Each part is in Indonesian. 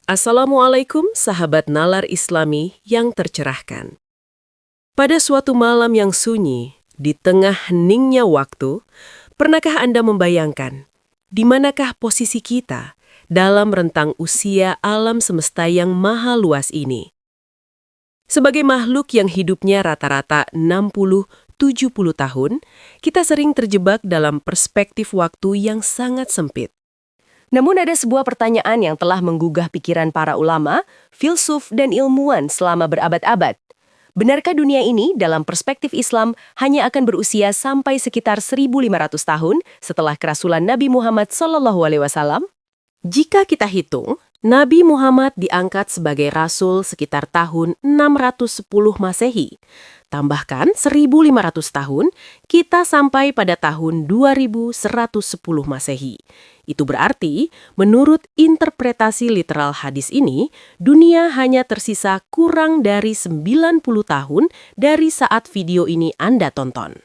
Assalamualaikum sahabat nalar Islami yang tercerahkan. Pada suatu malam yang sunyi, di tengah heningnya waktu, pernahkah Anda membayangkan di manakah posisi kita dalam rentang usia alam semesta yang maha luas ini? Sebagai makhluk yang hidupnya rata-rata 60-70 tahun, kita sering terjebak dalam perspektif waktu yang sangat sempit. Namun ada sebuah pertanyaan yang telah menggugah pikiran para ulama, filsuf, dan ilmuwan selama berabad-abad. Benarkah dunia ini dalam perspektif Islam hanya akan berusia sampai sekitar 1.500 tahun setelah kerasulan Nabi Muhammad SAW? Jika kita hitung, Nabi Muhammad diangkat sebagai rasul sekitar tahun 610 Masehi. Tambahkan 1.500 tahun, kita sampai pada tahun 2110 Masehi. Itu berarti, menurut interpretasi literal hadis ini, dunia hanya tersisa kurang dari 90 tahun dari saat video ini Anda tonton.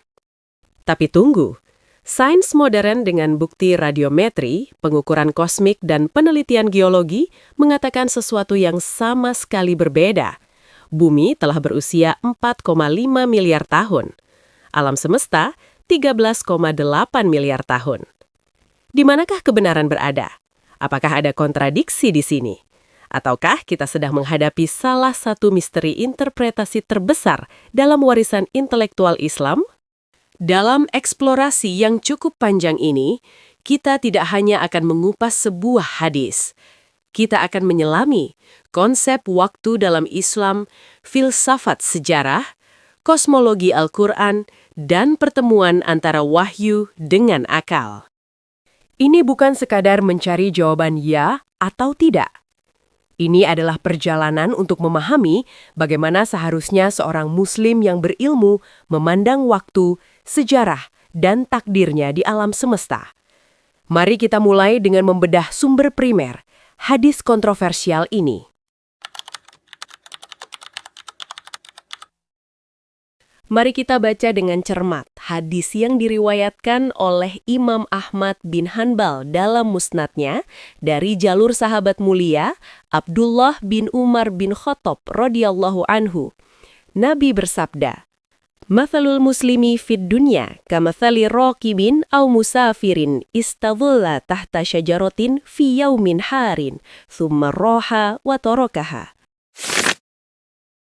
Tapi tunggu, sains modern dengan bukti radiometri, pengukuran kosmik, dan penelitian geologi mengatakan sesuatu yang sama sekali berbeda. Bumi telah berusia 4,5 miliar tahun. Alam semesta 13,8 miliar tahun. Di manakah kebenaran berada? Apakah ada kontradiksi di sini? Ataukah kita sedang menghadapi salah satu misteri interpretasi terbesar dalam warisan intelektual Islam? Dalam eksplorasi yang cukup panjang ini, kita tidak hanya akan mengupas sebuah hadis. Kita akan menyelami konsep waktu dalam Islam, filsafat sejarah, kosmologi Al-Quran, dan pertemuan antara wahyu dengan akal. Ini bukan sekadar mencari jawaban ya atau tidak. Ini adalah perjalanan untuk memahami bagaimana seharusnya seorang Muslim yang berilmu memandang waktu, sejarah, dan takdirnya di alam semesta. Mari kita mulai dengan membedah sumber primer hadis kontroversial ini. Mari kita baca dengan cermat hadis yang diriwayatkan oleh Imam Ahmad bin Hanbal dalam musnadnya dari jalur sahabat mulia Abdullah bin Umar bin Khattab radhiyallahu anhu. Nabi bersabda, "Mathalul muslimi fid dunya kamathali raqibin aw musafirin istadhalla tahta syajaratin fi yaumin harin thumma raha wa tarakaha."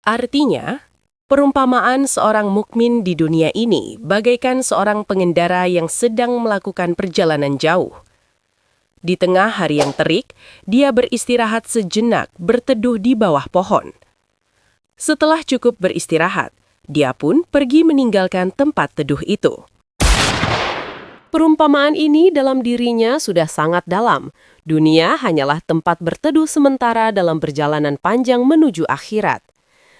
Artinya, perumpamaan seorang mukmin di dunia ini bagaikan seorang pengendara yang sedang melakukan perjalanan jauh. Di tengah hari yang terik, dia beristirahat sejenak berteduh di bawah pohon. Setelah cukup beristirahat, dia pun pergi meninggalkan tempat teduh itu. Perumpamaan ini dalam dirinya sudah sangat dalam. Dunia hanyalah tempat berteduh sementara dalam perjalanan panjang menuju akhirat.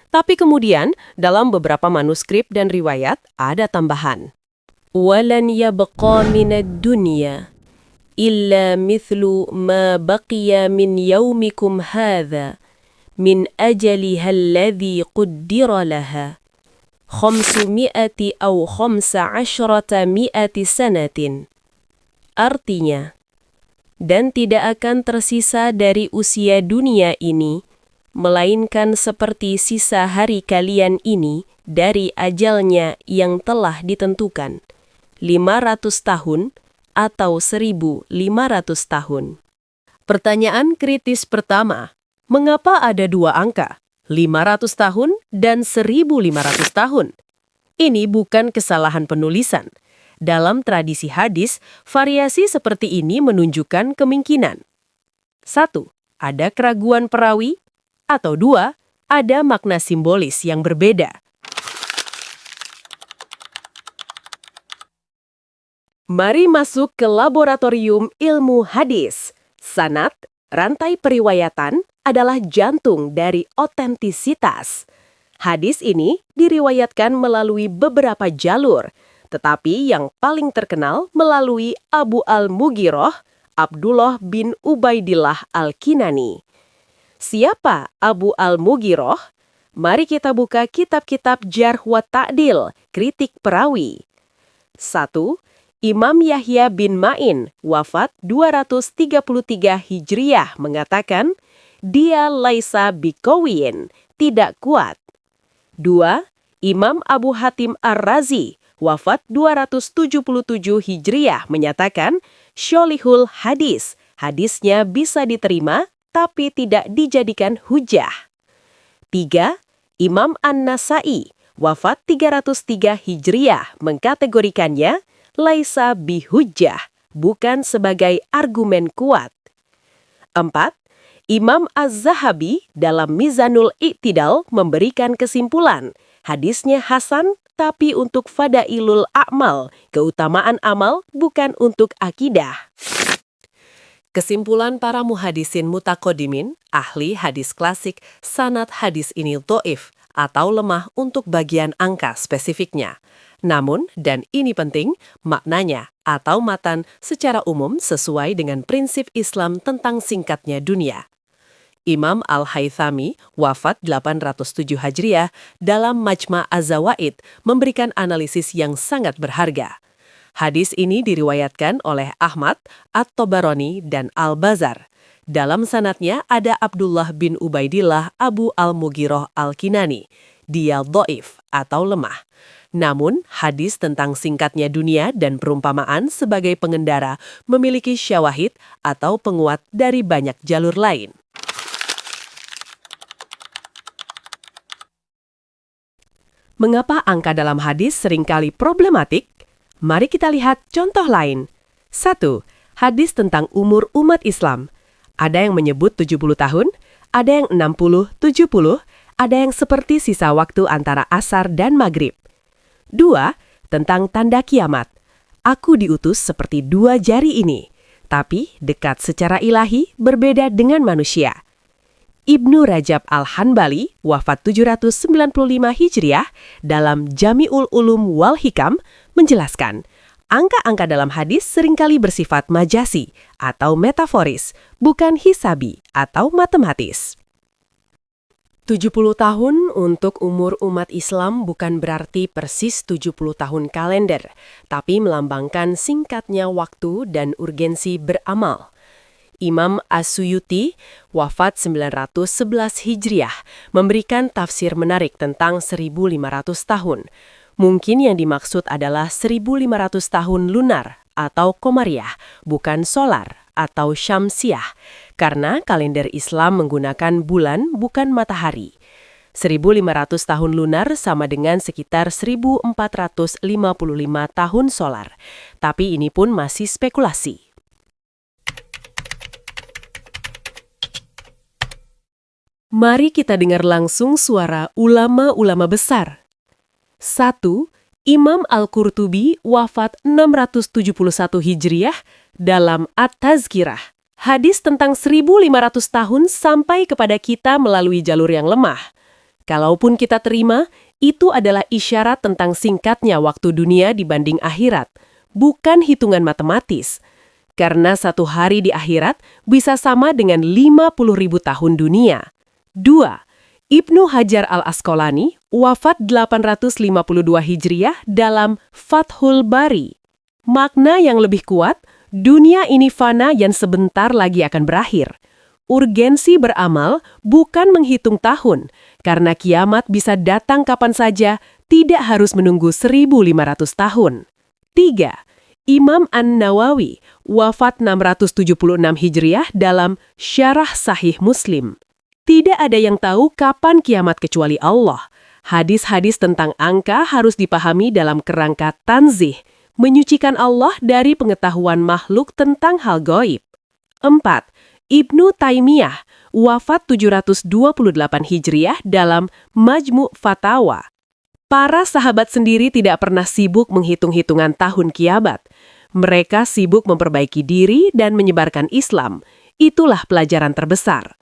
Tapi kemudian, dalam beberapa manuskrip dan riwayat, ada tambahan. وَلَنْ يَبْقَى مِنَ الدُّنْيَا إِلَّا مِثْلُ مَا بَقِيَ مِنْ يَوْمِكُمْ هَذَا مِنْ أَجَلِهَا الَّذِي قُدِّرَ لَهَا 500 أو 15 سَنَةٍ. Artinya, dan tidak akan tersisa dari usia dunia ini, melainkan seperti sisa hari kalian ini dari ajalnya yang telah ditentukan, 500 tahun atau 1.500 tahun. Pertanyaan kritis pertama, mengapa ada dua angka, 500 tahun dan 1.500 tahun? Ini bukan kesalahan penulisan. Dalam tradisi hadis, variasi seperti ini menunjukkan kemungkinan. 1. Ada keraguan perawi. Atau 2, ada makna simbolis yang berbeda. Mari masuk ke laboratorium ilmu hadis. Sanad, rantai periwayatan, adalah jantung dari otentisitas. Hadis ini diriwayatkan melalui beberapa jalur, tetapi yang paling terkenal melalui Abu al-Mughirah, Abdullah bin Ubaidillah al-Kinani. Siapa Abu al-Mughirah? Mari kita buka kitab-kitab Jarh wa Ta'dil, kritik perawi. 1. Imam Yahya bin Ma'in, wafat 233 Hijriah, mengatakan, dia laisa bikowiyin, tidak kuat. 2. Imam Abu Hatim Ar-Razi, wafat 277 Hijriah, menyatakan, syolihul hadis, hadisnya bisa diterima, tapi tidak dijadikan hujah. 3. Imam An-Nasai, wafat 303 Hijriah, mengkategorikannya laisa bihujjah, bukan sebagai argumen kuat. 4. Imam Az-Zahabi dalam Mizanul I'tidal memberikan kesimpulan, hadisnya hasan tapi untuk fadailul a'mal, keutamaan amal bukan untuk akidah. Kesimpulan para muhadisin mutaqaddimin, ahli hadis klasik, sanad hadis ini dhaif atau lemah untuk bagian angka spesifiknya. Namun, dan ini penting, maknanya atau matan secara umum sesuai dengan prinsip Islam tentang singkatnya dunia. Imam Al-Haythami, wafat 807 Hijriah, dalam Majma' Az-Zawaid memberikan analisis yang sangat berharga. Hadis ini diriwayatkan oleh Ahmad, At-Tabarani, dan Al-Bazar. Dalam sanadnya ada Abdullah bin Ubaidillah Abu Al-Mughirah Al-Kinani. Dia dhaif atau lemah. Namun, hadis tentang singkatnya dunia dan perumpamaan sebagai pengendara memiliki syawahid atau penguat dari banyak jalur lain. Mengapa angka dalam hadis seringkali problematik? Mari kita lihat contoh lain. 1. Hadis tentang umur umat Islam. Ada yang menyebut 70 tahun, ada yang 60, 70, ada yang seperti sisa waktu antara asar dan maghrib. 2. Tentang tanda kiamat. Aku diutus seperti 2 jari ini, tapi dekat secara ilahi berbeda dengan manusia. Ibnu Rajab Al-Hanbali, wafat 795 Hijriah, dalam Jami'ul Ulum wal Hikam, menjelaskan, angka-angka dalam hadis seringkali bersifat majasi atau metaforis, bukan hisabi atau matematis. 70 tahun untuk umur umat Islam bukan berarti persis 70 tahun kalender, tapi melambangkan singkatnya waktu dan urgensi beramal. Imam As-Suyuti, wafat 911 Hijriah, memberikan tafsir menarik tentang 1.500 tahun. Mungkin yang dimaksud adalah 1.500 tahun lunar atau komariah, bukan solar atau syamsiah, karena kalender Islam menggunakan bulan bukan matahari. 1.500 tahun lunar sama dengan sekitar 1.455 tahun solar, tapi ini pun masih spekulasi. Mari kita dengar langsung suara ulama-ulama besar. 1. Imam Al-Qurtubi, wafat 671 Hijriah, dalam At-Tazkirah. Hadis tentang 1.500 tahun sampai kepada kita melalui jalur yang lemah. Kalaupun kita terima, itu adalah isyarat tentang singkatnya waktu dunia dibanding akhirat, bukan hitungan matematis. Karena satu hari di akhirat bisa sama dengan 50.000 tahun dunia. 2. Ibnu Hajar Al-Asqalani, wafat 852 Hijriah, dalam Fathul Bari. Makna yang lebih kuat, dunia ini fana yang sebentar lagi akan berakhir. Urgensi beramal bukan menghitung tahun, karena kiamat bisa datang kapan saja, tidak harus menunggu 1.500 tahun. 3. Imam An-Nawawi, wafat 676 Hijriah, dalam Syarah Sahih Muslim. Tidak ada yang tahu kapan kiamat kecuali Allah. Hadis-hadis tentang angka harus dipahami dalam kerangka tanzih, menyucikan Allah dari pengetahuan makhluk tentang hal gaib. 4. Ibnu Taimiyah, wafat 728 Hijriah, dalam Majmu' Fatawa. Para sahabat sendiri tidak pernah sibuk menghitung-hitungan tahun kiamat. Mereka sibuk memperbaiki diri dan menyebarkan Islam. Itulah pelajaran terbesar.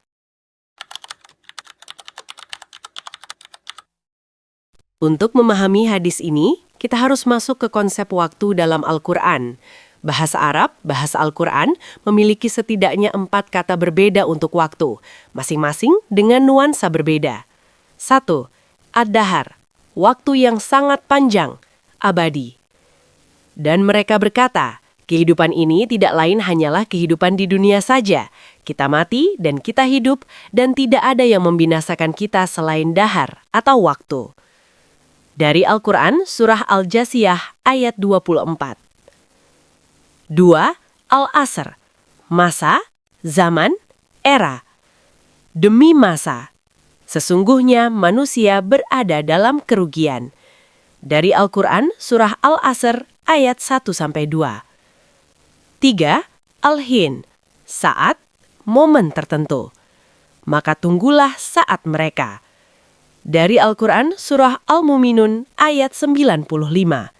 Untuk memahami hadis ini, kita harus masuk ke konsep waktu dalam Al-Quran. Bahasa Arab, bahasa Al-Quran, memiliki setidaknya 4 kata berbeda untuk waktu, masing-masing dengan nuansa berbeda. 1. Ad-dahar, waktu yang sangat panjang, abadi. Dan mereka berkata, Kehidupan ini tidak lain hanyalah kehidupan di dunia saja. Kita mati dan kita hidup, dan tidak ada yang membinasakan kita selain dahar atau waktu. Dari Al-Quran, Surah Al-Jasiyah ayat 24. 2. Al-Asr, masa, zaman, era. Demi masa, sesungguhnya manusia berada dalam kerugian. Dari Al-Quran, Surah Al-Asr ayat 1-2. 3. Al-Hin, saat, momen tertentu. Maka tunggulah saat mereka. Dari Al-Quran, Surah Al-Muminun ayat 95. 4.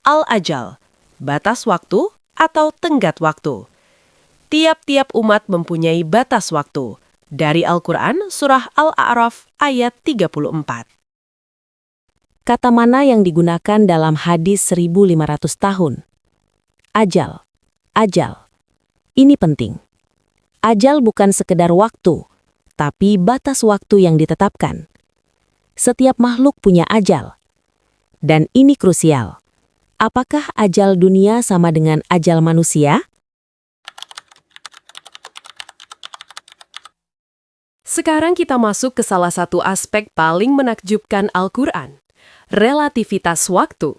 Al-Ajal, batas waktu atau tenggat waktu. Tiap-tiap umat mempunyai batas waktu. Dari Al-Quran, Surah Al-A'raf ayat 34. Kata mana yang digunakan dalam hadis 1500 tahun? Ajal. Ajal. Ini penting. Ajal bukan sekedar waktu, tapi batas waktu yang ditetapkan. Setiap makhluk punya ajal. Dan ini krusial. Apakah ajal dunia sama dengan ajal manusia? Sekarang kita masuk ke salah satu aspek paling menakjubkan Al-Quran, relativitas waktu.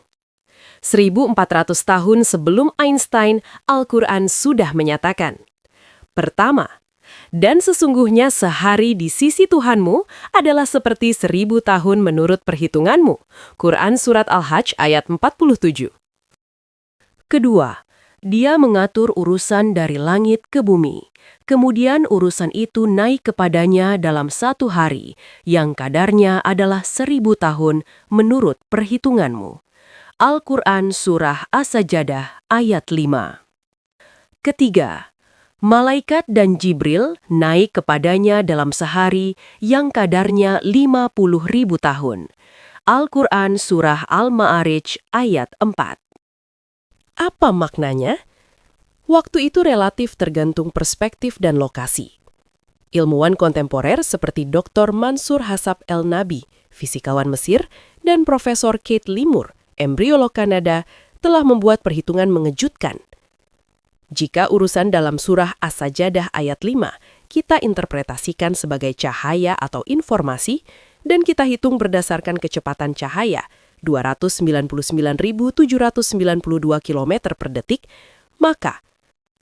1400 tahun sebelum Einstein, Al-Quran sudah menyatakan. Pertama, dan sesungguhnya sehari di sisi Tuhanmu adalah seperti 1000 tahun menurut perhitunganmu. Quran Surat Al-Hajj ayat 47. Kedua, dia mengatur urusan dari langit ke bumi. Kemudian urusan itu naik kepadanya dalam satu hari, yang kadarnya adalah 1000 tahun menurut perhitunganmu. Al-Quran Surah As-Sajadah ayat 5. Ketiga, malaikat dan Jibril naik kepadanya dalam sehari yang kadarnya 50.000 tahun. Al-Quran Surah Al-Ma'arij ayat 4. Apa maknanya? Waktu itu relatif tergantung perspektif dan lokasi. Ilmuwan kontemporer seperti Dr. Mansur Hassab El-Nabi, fisikawan Mesir, dan Profesor Kate Limur, embriolog Kanada, telah membuat perhitungan mengejutkan. Jika urusan dalam surah As-Sajadah ayat 5 kita interpretasikan sebagai cahaya atau informasi, dan kita hitung berdasarkan kecepatan cahaya 299.792 km per detik, maka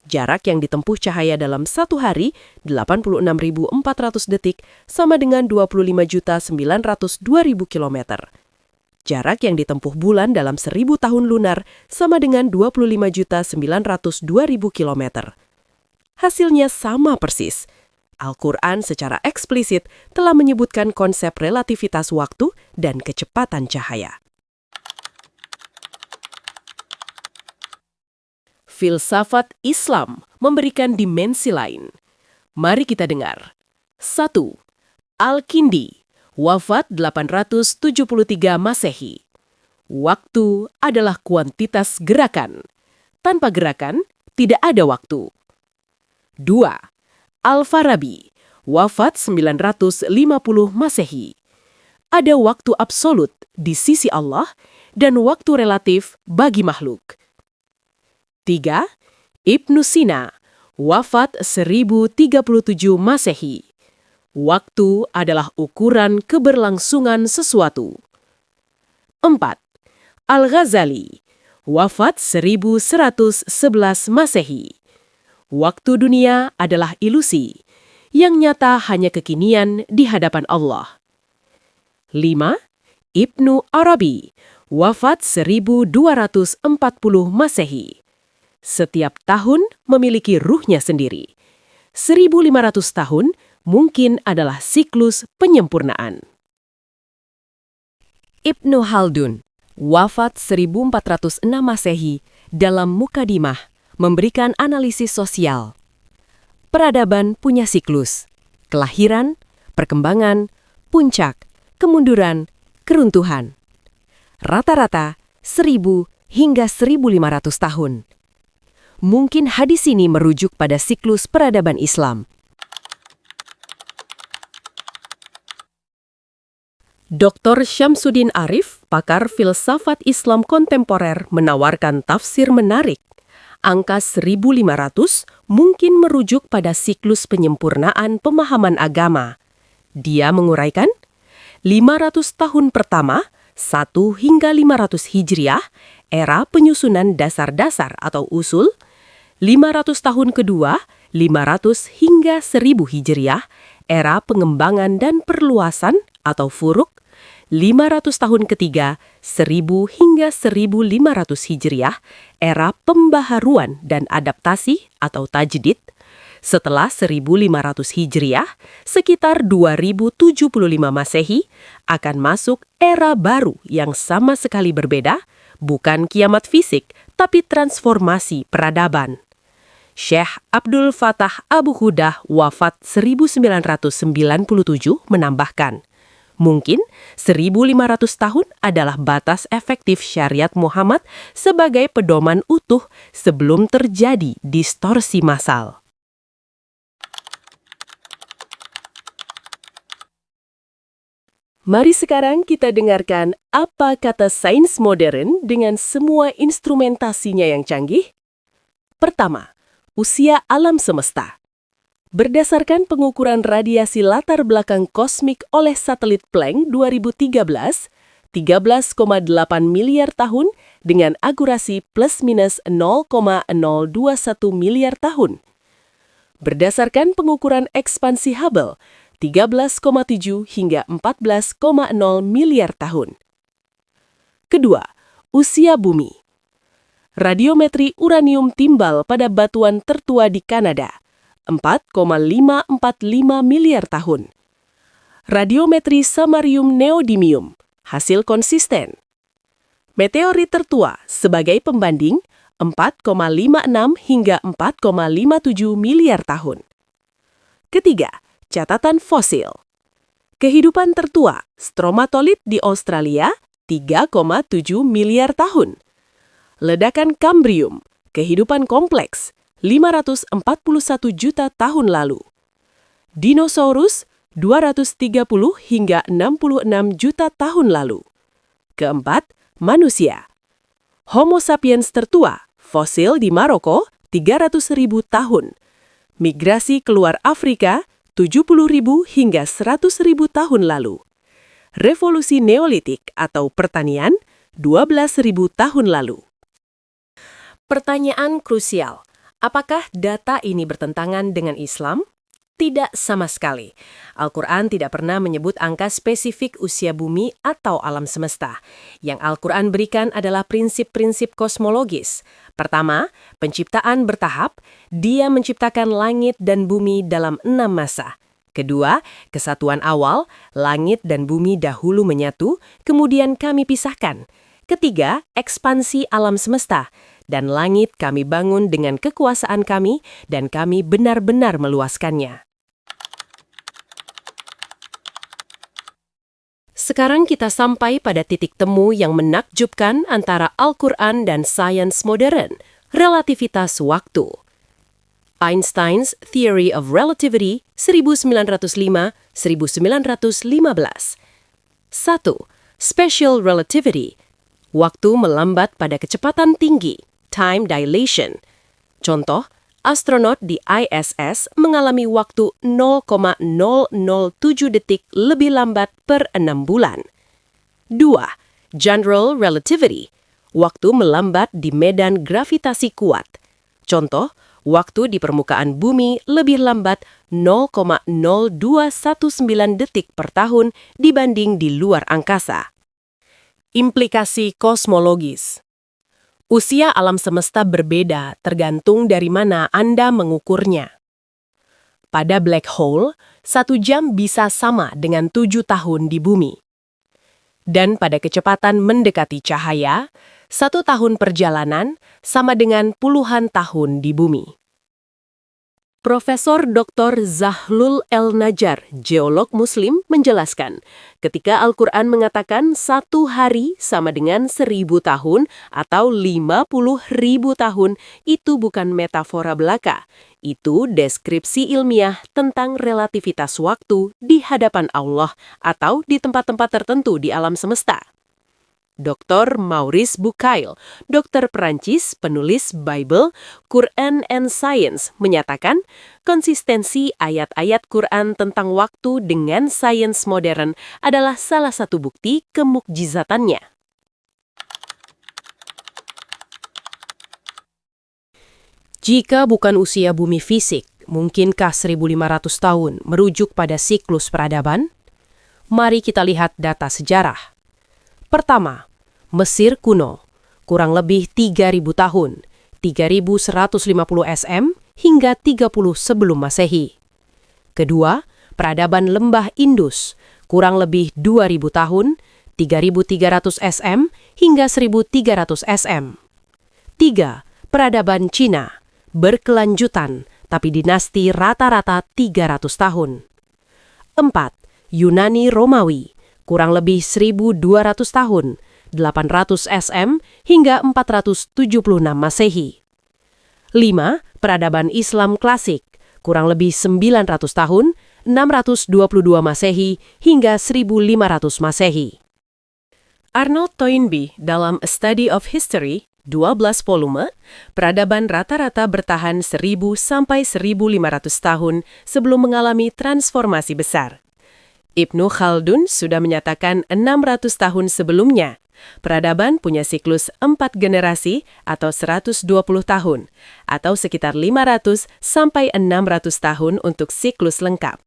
jarak yang ditempuh cahaya dalam satu hari 86.400 detik sama dengan 25.902.000 km. Jarak yang ditempuh bulan dalam 1000 tahun lunar sama dengan 25.902.000 km. Hasilnya sama persis. Al-Quran secara eksplisit telah menyebutkan konsep relativitas waktu dan kecepatan cahaya. Filsafat Islam memberikan dimensi lain. Mari kita dengar. 1. Al-Kindi, wafat 873 Masehi. Waktu adalah kuantitas gerakan. Tanpa gerakan, tidak ada waktu. 2. Al-Farabi, wafat 950 Masehi. Ada waktu absolut di sisi Allah dan waktu relatif bagi makhluk. 3. Ibnu Sina, wafat 1037 Masehi. Waktu adalah ukuran keberlangsungan sesuatu. 4. Al-Ghazali, wafat 1111 Masehi. Waktu dunia adalah ilusi, yang nyata hanya kekinian di hadapan Allah. 5. Ibnu Arabi, wafat 1240 Masehi. Setiap tahun memiliki ruhnya sendiri. 1500 tahun mungkin adalah siklus penyempurnaan. Ibnu Khaldun, wafat 1406 Masehi, dalam Mukadimah, memberikan analisis sosial. Peradaban punya siklus, kelahiran, perkembangan, puncak, kemunduran, keruntuhan. Rata-rata 1000 hingga 1500 tahun. Mungkin hadis ini merujuk pada siklus peradaban Islam. Dr. Syamsuddin Arif, Pakar filsafat Islam kontemporer menawarkan tafsir menarik. Angka 1500 mungkin merujuk pada siklus penyempurnaan pemahaman agama. Dia menguraikan, 500 tahun pertama, 1 hingga 500 Hijriah, era penyusunan dasar-dasar atau usul, 500 tahun kedua, 500 hingga 1000 Hijriah, era pengembangan dan perluasan atau furuk, 500 tahun ketiga, 1000 hingga 1500 Hijriah, era pembaharuan dan adaptasi atau tajdid. Setelah 1500 Hijriah, sekitar 2075 Masehi, akan masuk era baru yang sama sekali berbeda, bukan kiamat fisik, tapi transformasi peradaban. Syekh Abdul Fattah Abu Hudah wafat 1997 menambahkan, mungkin 1500 tahun adalah batas efektif syariat Muhammad sebagai pedoman utuh sebelum terjadi distorsi massal. Mari sekarang kita dengarkan apa kata sains modern dengan semua instrumentasinya yang canggih. Pertama, usia alam semesta. Berdasarkan pengukuran radiasi latar belakang kosmik oleh satelit Planck 2013, 13,8 miliar tahun dengan akurasi plus minus 0,021 miliar tahun. Berdasarkan pengukuran ekspansi Hubble, 13,7 hingga 14,0 miliar tahun. Kedua, usia bumi. Radiometri uranium timbal pada batuan tertua di Kanada, 4,545 miliar tahun. Radiometri samarium neodymium, hasil konsisten. Meteorit tertua sebagai pembanding, 4,56 hingga 4,57 miliar tahun. Ketiga, catatan fosil. Kehidupan tertua, stromatolith di Australia, 3,7 miliar tahun. Ledakan Kambrium, kehidupan kompleks, 541 juta tahun lalu. Dinosaurus, 230 hingga 66 juta tahun lalu. Keempat, manusia. Homo sapiens tertua, fosil di Maroko, 300.000 tahun. Migrasi keluar Afrika, 70.000 hingga 100.000 tahun lalu. Revolusi Neolitik atau pertanian, 12.000 tahun lalu. Pertanyaan krusial. Apakah data ini bertentangan dengan Islam? Tidak sama sekali. Al-Quran tidak pernah menyebut angka spesifik usia bumi atau alam semesta. Yang Al-Quran berikan adalah prinsip-prinsip kosmologis. Pertama, penciptaan bertahap. Dia menciptakan langit dan bumi dalam 6 masa. Kedua, kesatuan awal, langit dan bumi dahulu menyatu, kemudian kami pisahkan. Ketiga, ekspansi alam semesta. Dan langit kami bangun dengan kekuasaan kami, dan kami benar-benar meluaskannya. Sekarang kita sampai pada titik temu yang menakjubkan antara Al-Quran dan sains modern, relativitas waktu. Einstein's Theory of Relativity 1905-1915. 1. Special Relativity. Waktu melambat pada kecepatan tinggi. Time dilation. Contoh, astronot di ISS mengalami waktu 0,007 detik lebih lambat per 6 bulan. 2. General relativity. Waktu melambat di medan gravitasi kuat. Contoh, waktu di permukaan bumi lebih lambat 0,0219 detik per tahun dibanding di luar angkasa. Implikasi kosmologis. Usia alam semesta berbeda tergantung dari mana Anda mengukurnya. Pada black hole, 1 jam bisa sama dengan 7 tahun di bumi. Dan pada kecepatan mendekati cahaya, 1 tahun perjalanan sama dengan puluhan tahun di bumi. Profesor Dr. Zahlul El-Najjar, geolog Muslim, menjelaskan, ketika Al-Quran mengatakan 1 hari sama dengan 1000 tahun atau 50.000 tahun, itu bukan metafora belaka. Itu deskripsi ilmiah tentang relativitas waktu di hadapan Allah atau di tempat-tempat tertentu di alam semesta. Dr. Maurice Bucaille, dokter Perancis, penulis Bible, Quran and Science, menyatakan konsistensi ayat-ayat Quran tentang waktu dengan sains modern adalah salah satu bukti kemukjizatannya. Jika bukan usia bumi fisik, mungkinkah 1.500 tahun merujuk pada siklus peradaban? Mari kita lihat data sejarah. Pertama, Mesir kuno, kurang lebih 3.000 tahun, 3.150 SM hingga 30 sebelum Masehi. Kedua, peradaban lembah Indus, kurang lebih 2.000 tahun, 3.300 SM hingga 1.300 SM. Tiga, peradaban Cina, berkelanjutan, tapi dinasti rata-rata 300 tahun. Empat, Yunani Romawi, kurang lebih 1.200 tahun, 800 SM hingga 476 Masehi. 5. Peradaban Islam klasik, kurang lebih 900 tahun, 622 Masehi hingga 1.500 Masehi. Arnold Toynbee dalam A Study of History, 12 volume, peradaban rata-rata bertahan 1.000 sampai 1.500 tahun sebelum mengalami transformasi besar. Ibnu Khaldun sudah menyatakan 600 tahun sebelumnya, peradaban punya siklus 4 generasi atau 120 tahun, atau sekitar 500 sampai 600 tahun untuk siklus lengkap.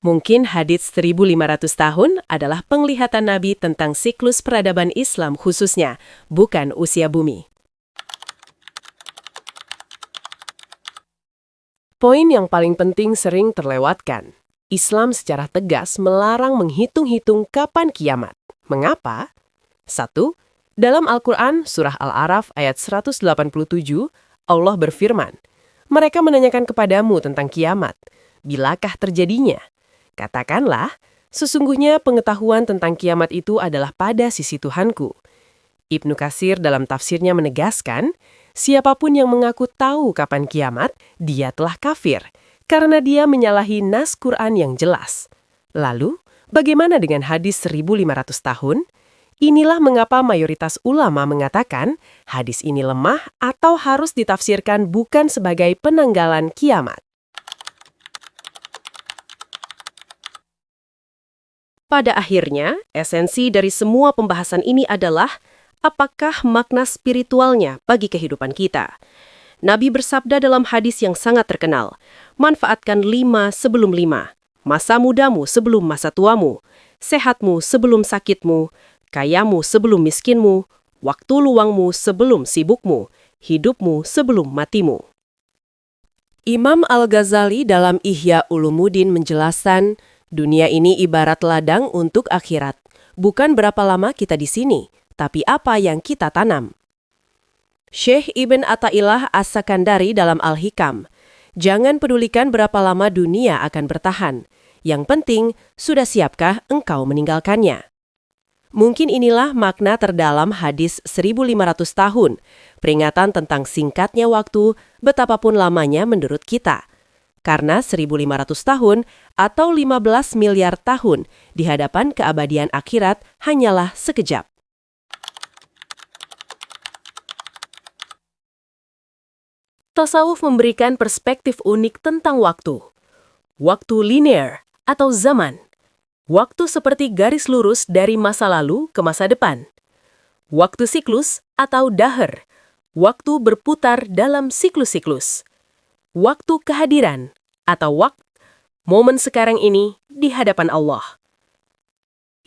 Mungkin hadits 1.500 tahun adalah penglihatan Nabi tentang siklus peradaban Islam khususnya, bukan usia bumi. Poin yang paling penting sering terlewatkan. Islam secara tegas melarang menghitung-hitung kapan kiamat. Mengapa? 1. Dalam Al-Quran, Surah Al-A'raf ayat 187, Allah berfirman, "Mereka menanyakan kepadamu tentang kiamat. Bilakah terjadinya? Katakanlah, sesungguhnya pengetahuan tentang kiamat itu adalah pada sisi Tuhanku." Ibnu Katsir dalam tafsirnya menegaskan, siapapun yang mengaku tahu kapan kiamat, dia telah kafir, karena dia menyalahi nas Quran yang jelas. Lalu, bagaimana dengan hadis 1.500 tahun? Inilah mengapa mayoritas ulama mengatakan hadis ini lemah atau harus ditafsirkan bukan sebagai penanggalan kiamat. Pada akhirnya, esensi dari semua pembahasan ini adalah apakah makna spiritualnya bagi kehidupan kita. Nabi bersabda dalam hadis yang sangat terkenal, manfaatkan 5 sebelum 5, masa mudamu sebelum masa tuamu, sehatmu sebelum sakitmu, kayamu sebelum miskinmu, waktu luangmu sebelum sibukmu, hidupmu sebelum matimu. Imam Al-Ghazali dalam Ihya Ulumuddin menjelaskan, dunia ini ibarat ladang untuk akhirat. Bukan berapa lama kita di sini, tapi apa yang kita tanam. Syekh Ibn Athaillah As-Sakandari dalam Al-Hikam, jangan pedulikan berapa lama dunia akan bertahan. Yang penting, sudah siapkah engkau meninggalkannya? Mungkin inilah makna terdalam hadis 1.500 tahun, peringatan tentang singkatnya waktu, betapapun lamanya menurut kita. Karena 1.500 tahun atau 15 miliar tahun di hadapan keabadian akhirat hanyalah sekejap. Tasawuf memberikan perspektif unik tentang waktu. Waktu linear atau zaman. Waktu seperti garis lurus dari masa lalu ke masa depan. Waktu siklus atau dahr. Waktu berputar dalam siklus-siklus. Waktu kehadiran atau waqt. Momen sekarang ini di hadapan Allah.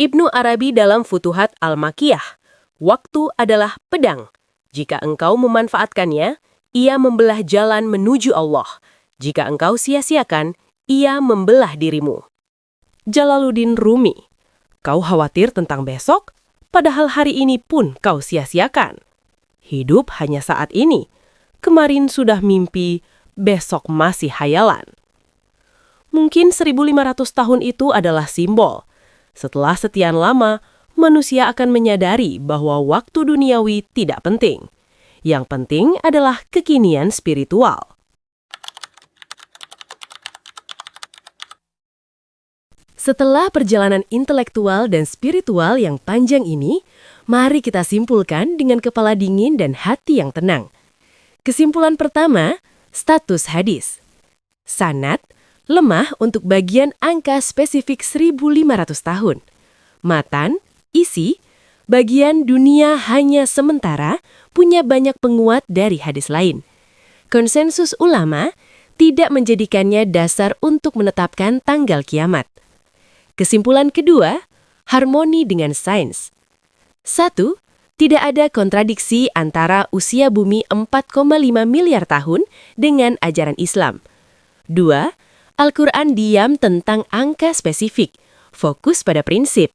Ibnu Arabi dalam Futuhat Al-Makkiyah. Waktu adalah pedang. Jika engkau memanfaatkannya, ia membelah jalan menuju Allah. Jika engkau sia-siakan, ia membelah dirimu. Jalaluddin Rumi, kau khawatir tentang besok, padahal hari ini pun kau sia-siakan. Hidup hanya saat ini. Kemarin sudah mimpi, besok masih hayalan. Mungkin 1.500 tahun itu adalah simbol. Setelah sekian lama, manusia akan menyadari bahwa waktu duniawi tidak penting. Yang penting adalah kekinian spiritual. Setelah perjalanan intelektual dan spiritual yang panjang ini, mari kita simpulkan dengan kepala dingin dan hati yang tenang. Kesimpulan pertama, status hadis. Sanad, lemah untuk bagian angka spesifik 1.500 tahun. Matan, isi, bagian dunia hanya sementara, punya banyak penguat dari hadis lain. Konsensus ulama tidak menjadikannya dasar untuk menetapkan tanggal kiamat. Kesimpulan kedua, harmoni dengan sains. 1. Tidak ada kontradiksi antara usia bumi 4,5 miliar tahun dengan ajaran Islam. 2. Al-Quran diam tentang angka spesifik, fokus pada prinsip.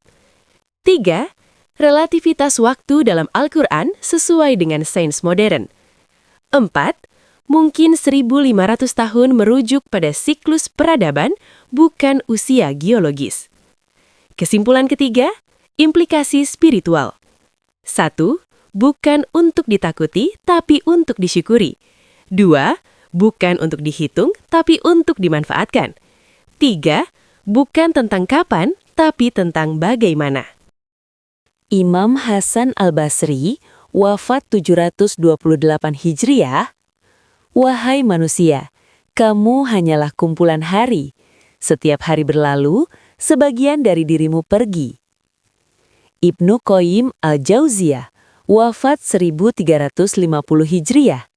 3. Relativitas waktu dalam Al-Quran sesuai dengan sains modern. 4. Mungkin 1.500 tahun merujuk pada siklus peradaban, bukan usia geologis. Kesimpulan ketiga, implikasi spiritual. 1. Bukan untuk ditakuti, tapi untuk disyukuri. 2. Bukan untuk dihitung, tapi untuk dimanfaatkan. 3. Bukan tentang kapan, tapi tentang bagaimana. Imam Hasan al-Basri, wafat 728 Hijriah. Wahai manusia, kamu hanyalah kumpulan hari. Setiap hari berlalu, sebagian dari dirimu pergi. Ibnu Qayyim al-Jauziyah, wafat 1350 Hijriah.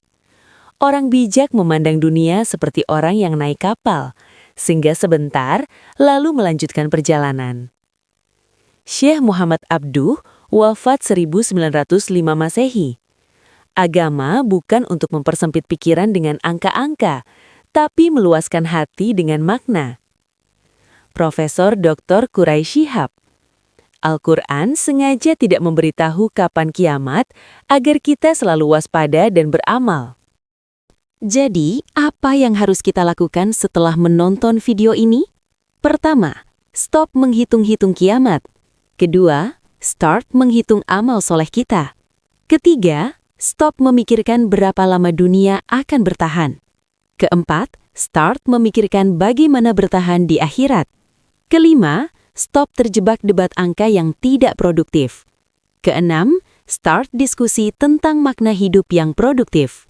Orang bijak memandang dunia seperti orang yang naik kapal, sehingga sebentar lalu melanjutkan perjalanan. Syekh Muhammad Abduh, wafat 1905 Masehi. Agama bukan untuk mempersempit pikiran dengan angka-angka, tapi meluaskan hati dengan makna. Profesor Dr. Quraisy Shihab. Al-Quran sengaja tidak memberitahu kapan kiamat agar kita selalu waspada dan beramal. Jadi, apa yang harus kita lakukan setelah menonton video ini? Pertama, stop menghitung-hitung kiamat. Kedua, start menghitung amal soleh kita. Ketiga, stop memikirkan berapa lama dunia akan bertahan. Keempat, start memikirkan bagaimana bertahan di akhirat. Kelima, stop terjebak debat angka yang tidak produktif. Keenam, start diskusi tentang makna hidup yang produktif.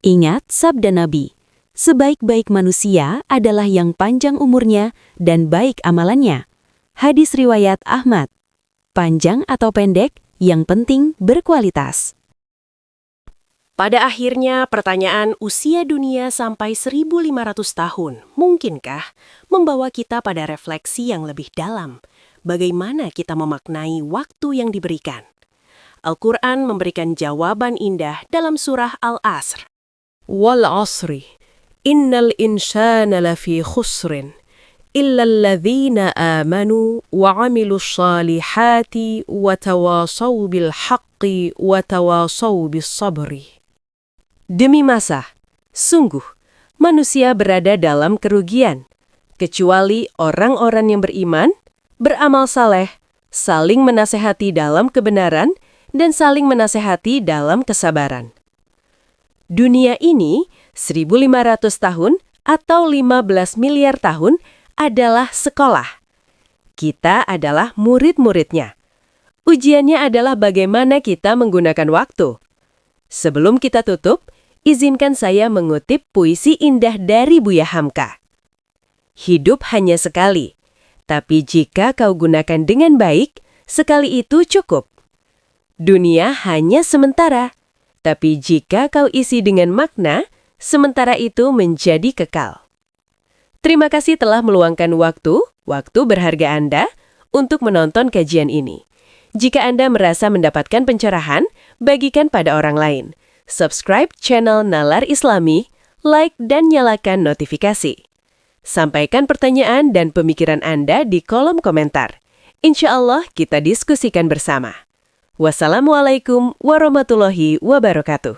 Ingat sabda Nabi, sebaik-baik manusia adalah yang panjang umurnya dan baik amalannya. Hadis riwayat Ahmad. Panjang atau pendek, yang penting berkualitas. Pada akhirnya, pertanyaan usia dunia sampai 1.500 tahun, mungkinkah membawa kita pada refleksi yang lebih dalam? Bagaimana kita memaknai waktu yang diberikan? Al-Quran memberikan jawaban indah dalam surah Al-Asr. Wal asri, innal insana lafi khusrin, illa alladhina amanu wa amilu shalihati wa tawasaw bil haqqi wa tawasaw bis sabri. Demi masa, sungguh, manusia berada dalam kerugian, kecuali orang-orang yang beriman, beramal saleh, saling menasehati dalam kebenaran, dan saling menasehati dalam kesabaran. Dunia ini, 1.500 tahun atau 15 miliar tahun adalah sekolah. Kita adalah murid-muridnya. Ujiannya adalah bagaimana kita menggunakan waktu. Sebelum kita tutup, izinkan saya mengutip puisi indah dari Buya Hamka. Hidup hanya sekali, tapi jika kau gunakan dengan baik, sekali itu cukup. Dunia hanya sementara, tapi jika kau isi dengan makna, sementara itu menjadi kekal. Terima kasih telah meluangkan waktu berharga Anda, untuk menonton kajian ini. Jika Anda merasa mendapatkan pencerahan, bagikan pada orang lain. Subscribe channel Nalar Islami, like dan nyalakan notifikasi. Sampaikan pertanyaan dan pemikiran Anda di kolom komentar. Insya Allah kita diskusikan bersama. Wassalamualaikum warahmatullahi wabarakatuh.